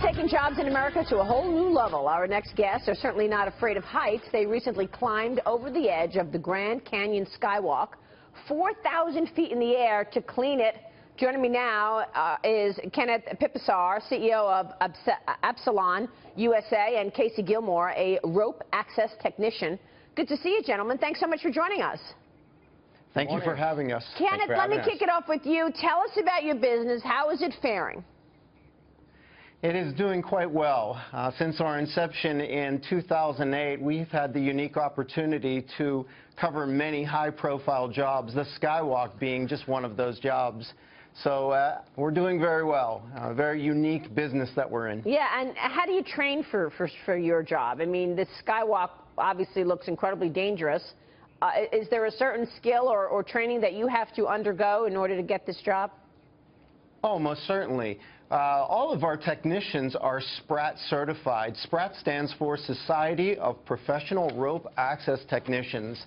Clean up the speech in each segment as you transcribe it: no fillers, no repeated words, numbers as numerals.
taking jobs in America to a whole new level. Our next guests are certainly not afraid of heights. They recently climbed over the edge of the Grand Canyon Skywalk, 4,000 feet in the air, to clean it. Joining me now is Kenneth Piposar, CEO of Abseilon USA, and Casey Gilmore, a rope access technician. Good to see you, gentlemen. Thanks so much for joining us. Thank you for having us. Kenneth, let me kick it off with you. Tell us about your business. How is it faring? It is doing quite well. Since our inception in 2008, we've had the unique opportunity to cover many high-profile jobs, the Skywalk being just one of those jobs. So we're doing very well. A very unique business that we're in. Yeah, and how do you train for your job? I mean, the Skywalk obviously looks incredibly dangerous. Is there a certain skill or training that you have to undergo in order to get this job? Oh, most certainly. All of our technicians are SPRAT certified. SPRAT stands for Society of Professional Rope Access Technicians.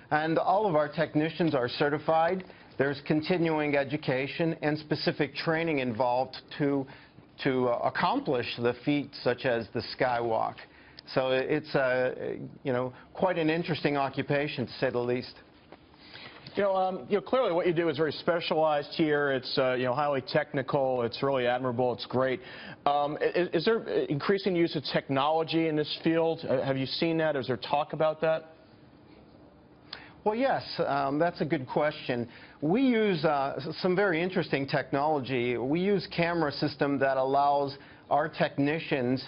And all of our technicians are certified. There's continuing education and specific training involved to accomplish the feats such as the Skywalk. So it's quite an interesting occupation, to say the least. Clearly what you do is very specialized here. It's highly technical. It's really admirable. It's great. Is there increasing use of technology in this field? Have you seen that? Is there talk about that? Well, yes, that's a good question. We use some very interesting technology. We use a camera system that allows our technicians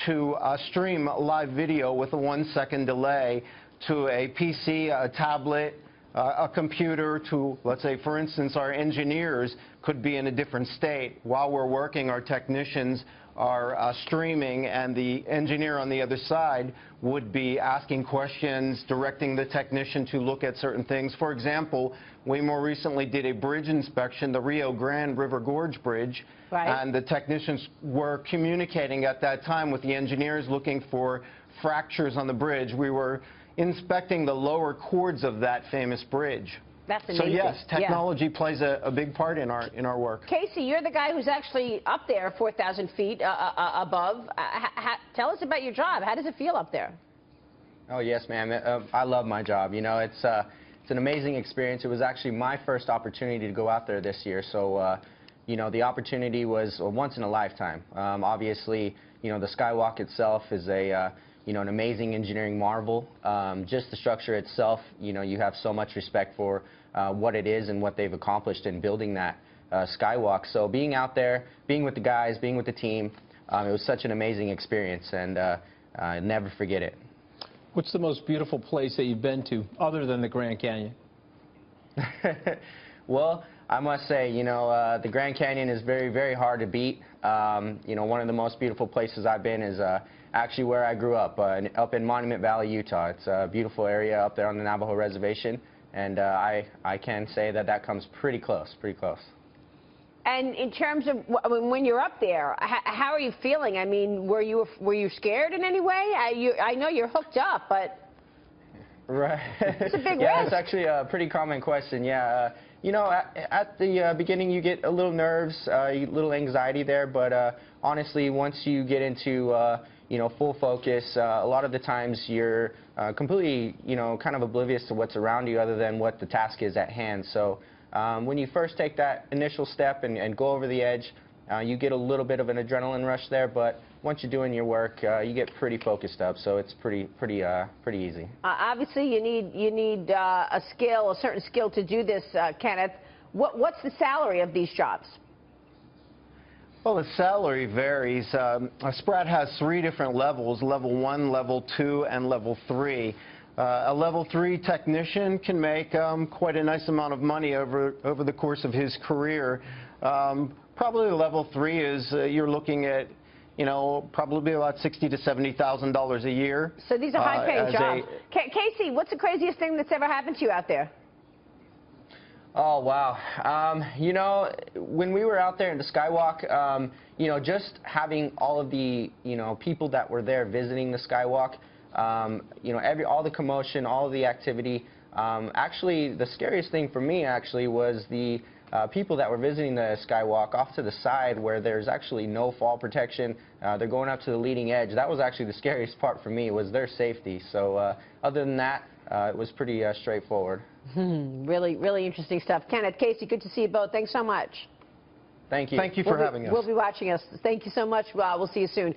to stream live video with a 1-second delay to a PC, a tablet, a computer, to, let's say, for instance, our engineers could be in a different state. While we're working, our technicians are streaming, and the engineer on the other side would be asking questions, directing the technician to look at certain things. For example, we more recently did a bridge inspection, the Rio Grande River Gorge Bridge, and the technicians were communicating at that time with the engineers looking for fractures on the bridge. We were inspecting the lower chords of that famous bridge. That's amazing. So yes, technology plays a big part in our work. Casey, you're the guy who's actually up there 4,000 feet above. Tell us about your job. How does it feel up there? Oh yes, ma'am. I love my job. It's an amazing experience. It was actually my first opportunity to go out there this year. So the opportunity was once in a lifetime. Obviously, the Skywalk itself is an amazing engineering marvel. Just the structure itself, you have so much respect for what it is and what they've accomplished in building that Skywalk. So being out there, being with the guys, being with the team, it was such an amazing experience, and I'll never forget it. What's the most beautiful place that you've been to, other than the Grand Canyon? Well, I must say, the Grand Canyon is very, very hard to beat. One of the most beautiful places I've been is actually where I grew up, up in Monument Valley, Utah. It's a beautiful area up there on the Navajo Reservation, and I can say that comes pretty close, And in terms of when you're up there, how are you feeling? I mean, were you scared in any way? I know you're hooked up, but right. It's a big yeah, risk. it's actually a pretty common question. Yeah, at the beginning you get a little nerves, a little anxiety there, but honestly, once you get into full focus, a lot of the times you're completely kind of oblivious to what's around you other than what the task is at hand. So when you first take that initial step and go over the edge, you get a little bit of an adrenaline rush there, but once you're doing your work, you get pretty focused up, so it's pretty easy. Obviously, you need a certain skill to do this, Kenneth. What's the salary of these jobs? Well, the salary varies. SPRAT has 3 different levels: level 1, level 2, and level 3. A level 3 technician can make quite a nice amount of money over the course of his career. Probably level 3 is you're looking at probably about $60,000 to $70,000 a year. So these are high-paying jobs. Casey, what's the craziest thing that's ever happened to you out there? Oh, wow. When we were out there in the Skywalk, just having all of the, people that were there visiting the Skywalk, all the commotion, all of the activity, actually, the scariest thing for me, actually, was the people that were visiting the Skywalk off to the side where there's actually no fall protection. They're going up to the leading edge. That was actually the scariest part for me, was their safety. So other than that, it was pretty straightforward. Really, really interesting stuff. Kenneth, Casey, good to see you both. Thanks so much. Thank you. Thank you for having us. We'll be watching us. Thank you so much. We'll see you soon.